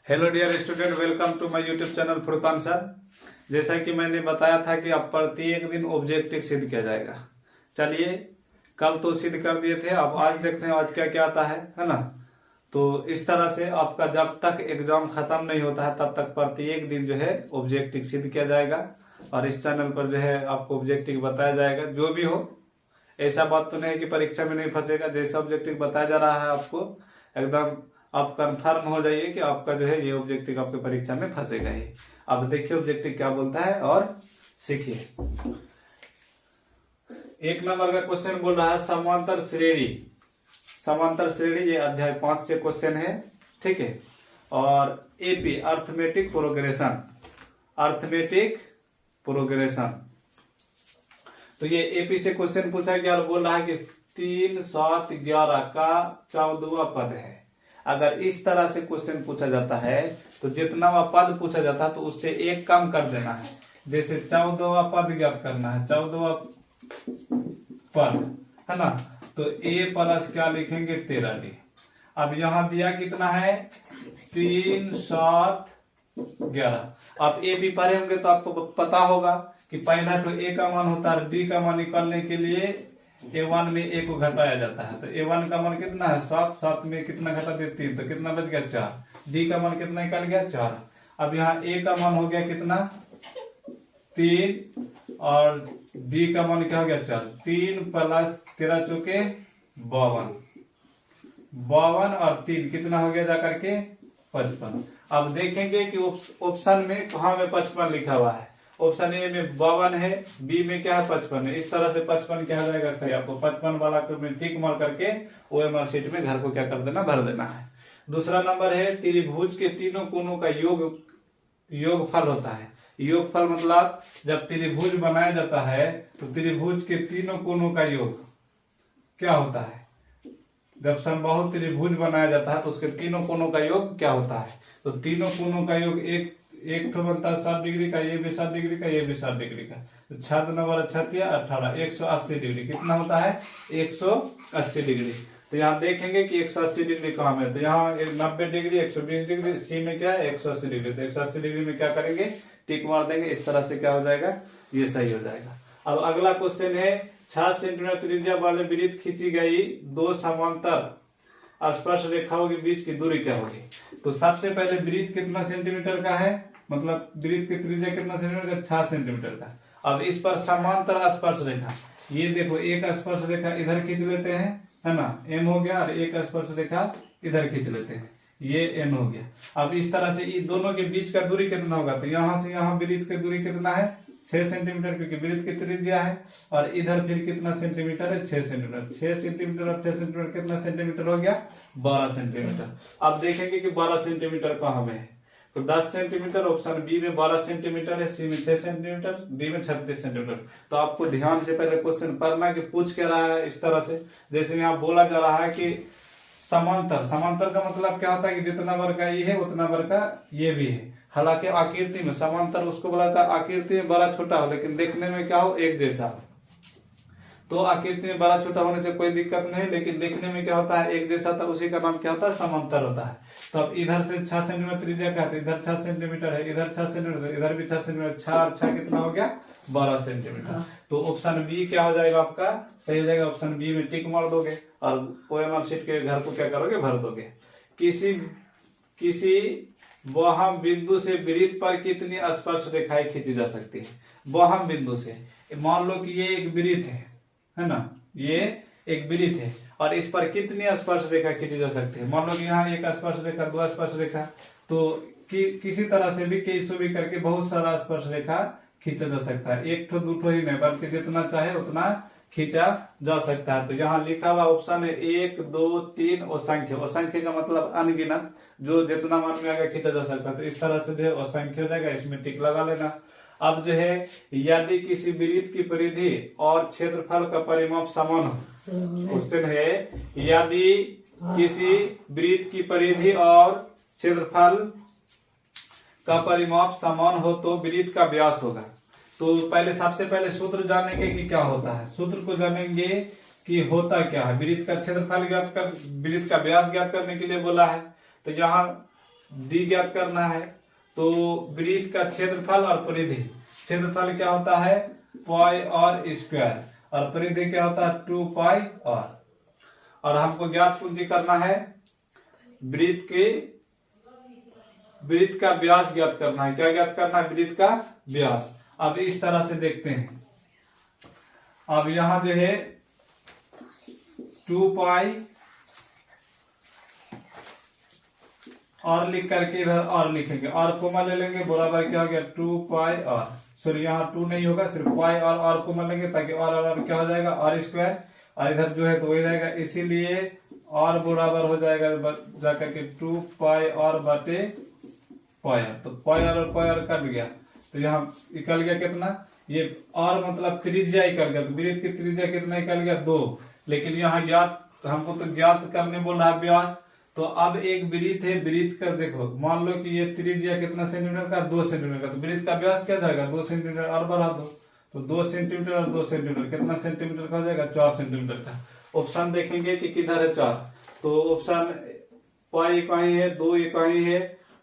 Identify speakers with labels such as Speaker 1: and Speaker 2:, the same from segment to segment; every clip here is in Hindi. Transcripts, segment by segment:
Speaker 1: Hello dear student, welcome to my YouTube channel Furqan sir. जैसा कि मैंने बताया था कि अब प्रत्येक दिन ऑब्जेक्टिव सिद्ध किया जाएगा। चलिए, कल तो सिद्ध कर दिए थे, अब आज देखते हैं आज क्या क्या आता है ना। तो इस तरह से आपका जब तक एग्जाम खत्म नहीं होता है तब तक प्रत्येक दिन जो है ऑब्जेक्टिव सिद्ध किया जाएगा और इस चैनल पर जो है आपको ऑब्जेक्टिव बताया जाएगा। जो भी हो, ऐसा बात तो नहीं है कि परीक्षा में नहीं फंसेगा। जैसा ऑब्जेक्टिव बताया जा रहा है आपको एकदम आप कंफर्म हो जाइए कि आपका जो है ये ऑब्जेक्टिव आपके परीक्षा में फंसेगा ही। अब देखिए ऑब्जेक्टिव क्या बोलता है और सीखिए। 1 नंबर का क्वेश्चन बोल रहा है समांतर श्रेणी। समांतर श्रेणी ये अध्याय 5 से क्वेश्चन है, ठीक है। और AP arithmetic progression, arithmetic progression. तो ये एपी से क्वेश्चन पूछा गया और बोल रहा है कि 3, 7, 11 का 14वां पद है। अगर इस तरह से क्वेश्चन पूछा जाता है तो जितनावा पद पूछा जाता है तो उससे एक कम कर देना है। जैसे 14वां पद ज्ञात करना है, 14वां पद है ना, तो ए प्लस क्या लिखेंगे 13d। अब यहां दिया कितना है 3, 7, 11। आप ए भी पढ़े होंगे तो आपको पता होगा कि पहला तो ए का मान होता है, डी का मान निकालने के लिए A1 में ए को घटाया जाता है। तो A1 का मान कितना है 7, 7 में कितना घटा दे 3, तो कितना बच गया 4। डी का मान कितना निकल गया 4। अब यहाँ ए का मान हो गया कितना 3 और डी का मान क्या हो गया 4। 3 प्लस 13 चौके 52, 52 और 3 कितना हो गया जाकर के 55। अब देखेंगे कि ऑप्शन में कहाँ में 55 लिखा हुआ है। ऑप्शन ए में 52 है, बी में क्या है 55 है। इस तरह से 55 क्या हो जाएगा सही। आपको 55 वाला को में टिक मार करके ओएमआर शीट में घर को क्या कर देना, भर देना है। दूसरा नंबर है त्रिभुज के तीनों कोनों का योगफल होता है। योगफल मतलब जब त्रिभुज बनाया जाता है तो त्रिभुज के तीनों कोनों का योग क्या होता है। जब समबाहु त्रिभुज बनाया जाता है तो उसके तीनों कोनों का योग क्या होता है। तो तीनों कोनों का योग एक तो बनता है 7 डिग्री का, ये भी 7 डिग्री का, ये भी 7 डिग्री का। तो 6 नंबर 18, 180 डिग्री कितना होता है 180 डिग्री। तो यहाँ देखेंगे कि 180 डिग्री कहाँ में, तो यहाँ 90 डिग्री, 120 डिग्री, सी में क्या है 180 डिग्री। तो 180 डिग्री में क्या करेंगे टिक मार देंगे। इस तरह से क्या हो जाएगा, ये सही हो जाएगा। अब अगला क्वेश्चन है 6 सेंटीमीटर त्रिज्या वाले वृत्त खींची गई 2 समांतर स्पर्श रेखाओं के बीच की दूरी क्या होगी। तो सबसे पहले वृत्त कितना सेंटीमीटर का है, मतलब वृत्त की त्रिज्या कितना सेंटीमीटर का 6 सेंटीमीटर का। अब इस पर समांतर स्पर्श रेखा, ये देखो एक स्पर्श रेखा इधर खींच लेते हैं है ना, एम हो गया, और एक स्पर्श रेखा इधर खींच लेते हैं, ये एन हो गया। अब इस तरह से इन दोनों के बीच का दूरी कितना होगा, तो यहां से यहां वृत्त की दूरी कितना है 6 सेंटीमीटर, क्योंकि वृत्त की त्रिज्या है। और इधर फिर कितना सेंटीमीटर है 6 सेंटीमीटर। 6 सेंटीमीटर और 6 सेंटीमीटर कितना सेंटीमीटर हो गया 12 सेंटीमीटर। अब देखेंगे कि 12 सेंटीमीटर कहाँ में है, तो 10 सेंटीमीटर। ऑप्शन बी में 12 सेंटीमीटर है, सी में 6 सेंटीमीटर, डी में 36 सेंटीमीटर। तो आपको ध्यान से पहले क्वेश्चन पढ़ना कि पूछ क्या रहा है। इस तरह से जैसे यहाँ बोला जा रहा है कि समांतर, समांतर का मतलब क्या होता है कि जितना वर्ग का ये है उतना वर्ग का ये भी है। हालांकि आकृति में समांतर उसको बोला था आकृति में बड़ा छोटा हो लेकिन देखने में क्या हो एक जैसा। तो आकृति में बड़ा छोटा होने से कोई दिक्कत नहीं, लेकिन देखने में क्या होता है एक जैसा, तो उसी का नाम क्या होता है समांतर होता है। तो अब इधर से 6 सेंटीमीटर त्रिज्या का है, इधर 6 सेंटीमीटर है, इधर 6 सेंटीमीटर, इधर भी 6 सेंटीमीटर, 6 और 6 कितना हो गया 12 सेंटीमीटर। तो ऑप्शन बी क्या हो जाएगा आपका सही हो जाएगा। ऑप्शन बी में टिक मार दोगे और ओएमआर शीट के घर को क्या करोगे भर दोगे। किसी वहम बिंदु से वृत्त पर कितनी स्पर्श रेखाएं खींची जा सकती है। वहम बिंदु से मान लो कि ये एक वृत्त है ना, ये एक वृत्त है और इस पर कितनी स्पर्श रेखा खींची जा सकती है। मान लो कि यहाँ एक स्पर्श रेखा, 2 स्पर्श रेखा, तो किसी तरह से भी कैसे भी करके बहुत सारा स्पर्श रेखा खींचा जा सकता है। एक ठो दो ठो ही नहीं बल्कि जितना चाहे उतना खींचा जा सकता है। तो यहाँ लिखा हुआ ऑप्शन है 1, 2, 3 असंख्य। असंख्य का मतलब अनगिनत, जो जितना मन में आगे खींचा जा सकता है। तो इस तरह से जो है असंख्य हो जाएगा, इसमें टिक लगा लेना। अब जो है यदि किसी वृत्त की परिधि और क्षेत्रफल का परिमाप समान हो, क्वेश्चन है यदि किसी वृत्त की परिधि और क्षेत्रफल का परिमाप समान हो तो वृत्त का व्यास होगा। तो पहले सबसे पहले सूत्र जानेंगे कि क्या होता है। सूत्र को जानेंगे कि होता क्या है। वृत्त का क्षेत्रफल ज्ञात कर, वृत्त का व्यास ज्ञात करने के लिए बोला है। तो यहाँ डी ज्ञात करना है। तो वृत्त का क्षेत्रफल और परिधि, क्षेत्रफल क्या होता है पाई आर स्क्वायर और परिधि क्या होता है 2 पाई आर। और हमको ज्ञात पूंजी करना है वृत्त का व्यास ज्ञात करना है। क्या ज्ञात करना है वृत्त का व्यास। अब इस तरह से देखते हैं। अब यहां जो है 2 पाई और लिख करके इधर और लिखेंगे, और कोमा ले लेंगे, बराबर क्या हो गया 2 पाई आर। सॉरी यहाँ 2 नहीं होगा, सिर्फ पाई और कोमा लेंगे ताकि और क्या हो जाएगा आर स्क्वायर, और इधर जो है तो वही रहेगा, इसीलिए और बराबर हो जाएगा जाकर के 2 पाई और बटे पाई आर। तो पाई और कट गया, तो यहाँ निकल गया कितना, ये और मतलब त्रिज्या निकल गया। तो वृत्त की त्रिज्या कितना निकल गया 2, लेकिन यहाँ ज्ञात हमको तो ज्ञात करने बोल रहा है व्यास। तो अब एक वृत्त है, वृत्त का देखो मान लो कि ये त्रिज्या कितना सेंटीमीटर का 2 सेंटीमीटर का, तो वृत्त का व्यास क्या जाएगा 2 सेंटीमीटर और बढ़ा दो, तो 2 सेंटीमीटर और 2 सेंटीमीटर कितना सेंटीमीटर का हो जाएगा 4 सेंटीमीटर का। ऑप्शन देखेंगे कि किधर है 4, तो ऑप्शन पाई इकाई है, 2 इकाई है,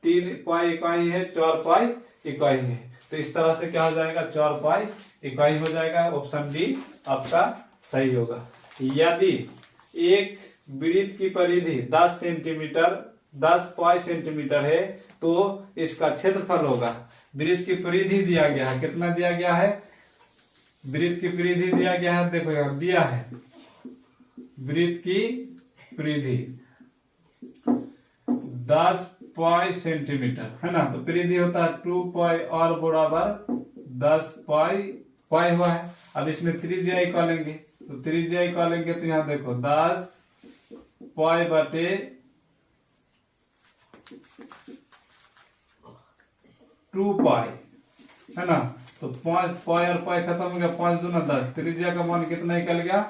Speaker 1: 3 पाई इकाई है, 4 पाई इकाई है। तो इस तरह से क्या हो जाएगा 4 पाई इकाई हो जाएगा। ऑप्शन डी आपका सही होगा। यदि एक वृत्त की परिधि 10 सेंटीमीटर 10 पाई सेंटीमीटर है तो इसका क्षेत्रफल होगा। वृत्त की परिधि दिया गया है, कितना दिया गया है, वृत्त की परिधि दिया गया है, देखो यहां दिया है वृत्त की परिधि 10 पाई सेंटीमीटर है ना, तो परिधि होता है 2 पाई और बराबर 10 पाई हुआ है। अब इसमें त्रिज्या निकालेंगे, तो त्रिज्या निकालेंगे तो यहां देखो 10 पाई बटे 2 पाई है ना, तो 5 पाई और पाई खत्म हो गया, 5 दूना 10, त्रिज्या का मान कितना निकल गया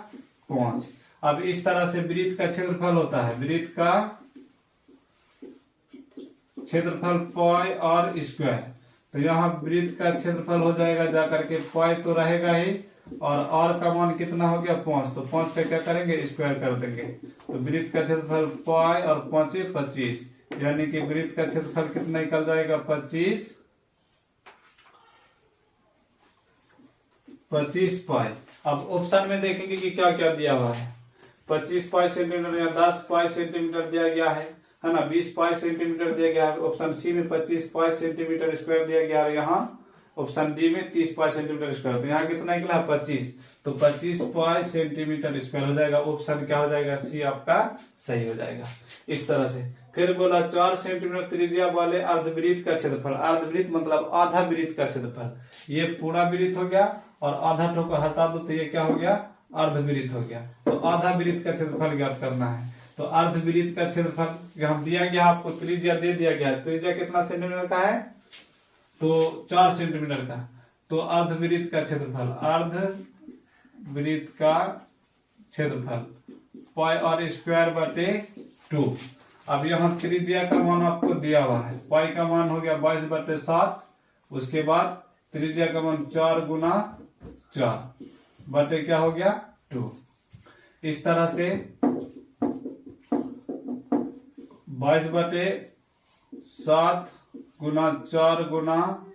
Speaker 1: 5। अब इस तरह से वृत्त का क्षेत्रफल होता है, वृत्त का क्षेत्रफल पाई और स्क्वायर। तो यहाँ वृत्त का क्षेत्रफल हो जाएगा जाकर के पाई तो रहेगा ही, और का मान कितना हो गया 5, तो 5 पे क्या करेंगे स्क्वायर कर देंगे। तो वृत्त का क्षेत्रफल पाई और 5 25, यानी कि वृत्त का क्षेत्रफल कितना निकल जाएगा 25 पाई। अब ऑप्शन में देखेंगे कि क्या क्या दिया हुआ है। 25 पाई सेंटीमीटर या 10 पाई सेंटीमीटर दिया गया है ना, 20 पाई सेंटीमीटर दिया गया है। ऑप्शन सी में 25 पाई सेंटीमीटर स्क्वायर दिया गया है, यहाँ ऑप्शन डी में 30 पाई सेंटीमीटर स्क्वायर। तो यहाँ कितना निकला 25, तो 25 पाई सेंटीमीटर स्क्वायर हो जाएगा। ऑप्शन क्या हो जाएगा सी आपका सही हो जाएगा। इस तरह से फिर बोला 4 सेंटीमीटर त्रिज्या वाले अर्धवृत्त का क्षेत्रफल, अर्धवृत्त मतलब आधा वृत्त का क्षेत्रफल, ये पूरा वृत्त हो गया और आधा ठोका हटा दो तो ये क्या हो गया अर्धवृत्त हो गया। तो आधा वृत्त का क्षेत्रफल ज्ञात करना है। तो अर्धवृत्त का क्षेत्रफल यहाँ दिया गया, आपको त्रिज्या दे दिया गया, त्रिज्या कितना सेंटीमीटर का है तो 4 सेंटीमीटर का। तो अर्धवृत्त का क्षेत्रफल, अर्धवृत्त का क्षेत्रफल पाई और स्क्वायर बटे 2। अब यहाँ त्रिज्या का मान आपको दिया हुआ है, पाई का मान हो गया 22 बटे 7, उसके बाद त्रिज्या का मान 4 गुना 4 बटे क्या हो गया 2। इस तरह से 22 बटे 7 गुना 4 गुना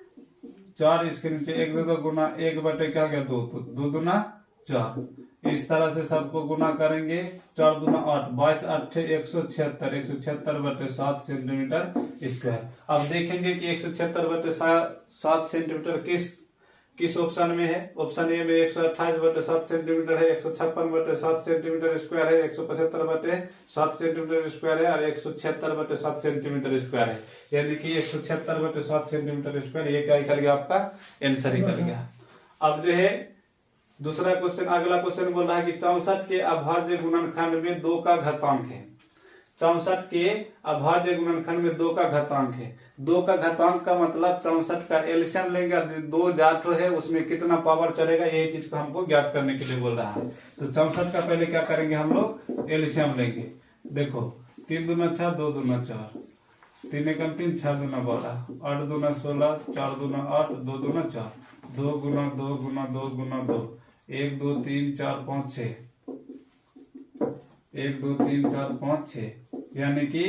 Speaker 1: 4, इसके नीचे 1 2 गुना 1 बटे क्या गया 2, तो 2 दूना 4। इस तरह से सबको गुना करेंगे, 4 दूना 8, 22 8 176 बटे 7 सेंटीमीटर स्क्वायर। अब देखेंगे कि 176 बटे 7 सेंटीमीटर किस ऑप्शन में है। ऑप्शन ए में 128 बटे 7 सेंटीमीटर है, 156 बटे 7 सेंटीमीटर स्क्वायर है, 175 बटे 7 सेंटीमीटर स्क्वायर है और 176 बटे 7 सेंटीमीटर स्क्वायर है। यानी कि 176 बटे 7 सेंटीमीटर स्क्वायर, ये क्या निकल गया आपका आंसर निकल गया। अब जो है दूसरा क्वेश्चन, अगला क्वेश्चन बोल रहा है कि 64 के अभाज्य गुणनखंड में 2 का घातांक है। 64 के अभाज्य गुणनखंड में 2 का घातांक है। 2 का घातांक का मतलब 64 का एलसीएम लेंगे, 2 जाट है उसमें कितना पावर चलेगा, यही चीज को हमको ज्ञात करने के लिए बोल रहा है। तो 64 का पहले क्या करेंगे हम लोग एलसीएम लेंगे। देखो 3 दूना 6, 2 दूना 4, 3 एकम 3, 6 दूना 12, 8 दूना 16, 4 दूना 8, 2 दूना 4, 2 गुना 2 गुना 2 गुना 2, 1 2 3 4 5 6, 1 2 3 4 5 6, यानी कि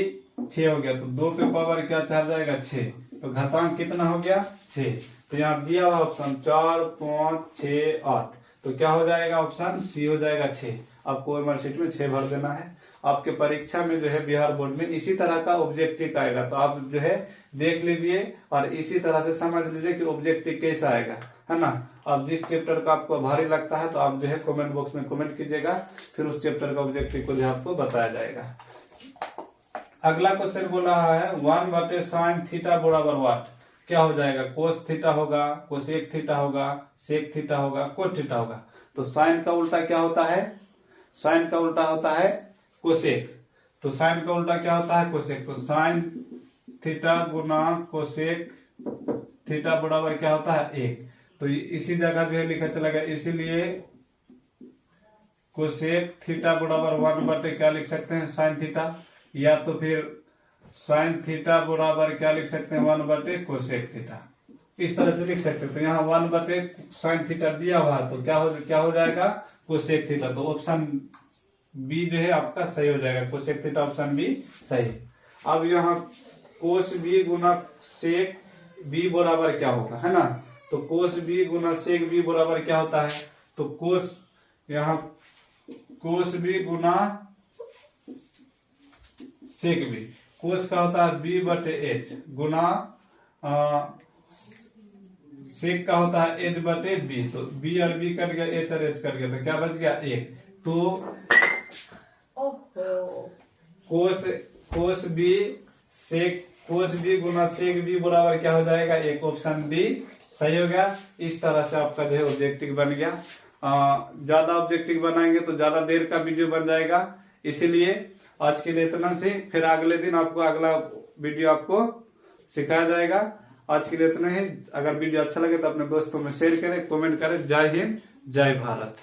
Speaker 1: 6 हो गया, तो 2 पे पावर क्या आ जाएगा 6, तो घातांक कितना हो गया 6। तो यहाँ दिया हुआ ऑप्शन 4, 5, 6, 8, तो क्या हो जाएगा ऑप्शन सी हो जाएगा 6। आपको एमआर शीट में 6 भर देना है। आपके परीक्षा में जो है बिहार बोर्ड में इसी तरह का ऑब्जेक्टिव आएगा, तो आप जो है देख लीजिए और इसी तरह से समझ लीजिए कि ऑब्जेक्टिव कैसा आएगा, है ना। अब जिस चैप्टर का आपको भारी लगता है तो आप जो है कमेंट बॉक्स में कमेंट कीजिएगा, फिर उस चैप्टर का ऑब्जेक्टिव को जो आपको बताया जाएगा। अगला क्वेश्चन बोल रहा है 1/sin थीटा बराबर वाट, क्या हो जाएगा, कोस थीटा होगा, कोसेक थीटा होगा, सेक थीटा होगा, कोट थीटा होगा। तो साइन का उल्टा क्या होता है, साइन का उल्टा होता है कोसेक, तो साइन का उल्टा क्या होता है कोसेक, तो साइन थीटा गुना कोसेक थीटा बराबर क्या होता है 1। तो इसी जगह जो है लिखा चला गया, इसीलिए कोसेक थीटा बराबर 1/, क्या लिख सकते हैं साइन थीटा, या तो फिर साइन थीटा बराबर क्या लिख सकते हैं 1/, कोसेक थीटा, इस तरह से लिख सकते हैं। तो यहाँ 1/, साइन थीटा दिया हुआ तो क्या हो जाएगा कोसेक थीटा, तो ऑप्शन बी जो है आपका सही हो जाएगा, कोसेक थीटा ऑप्शन बी सही। अब यहाँ कोस बी गुना सेक बी बराबर क्या होगा, है ना, तो कोस बी गुना सेक बी बराबर क्या होता है, तो कोस, यहाँ कोस बी गुना सेक बी, कोस का होता है b/h गुना सेक का होता है h/b, तो b और b कर गया, h और h कर गया, तो क्या बच गया 1। तो कोस बी सेक, कोस बी गुना सेक बी बराबर क्या हो जाएगा 1, ऑप्शन बी सही हो गया। इस तरह से आपका जो है ऑब्जेक्टिव बन गया। ज्यादा ऑब्जेक्टिव बनाएंगे तो ज्यादा देर का वीडियो बन जाएगा, इसीलिए आज के लिए इतना से, फिर अगले दिन आपको अगला वीडियो आपको सिखाया जाएगा। आज के लिए इतना ही। अगर वीडियो अच्छा लगे तो अपने दोस्तों में शेयर करें, कमेंट करें। जय हिंद, जय भारत।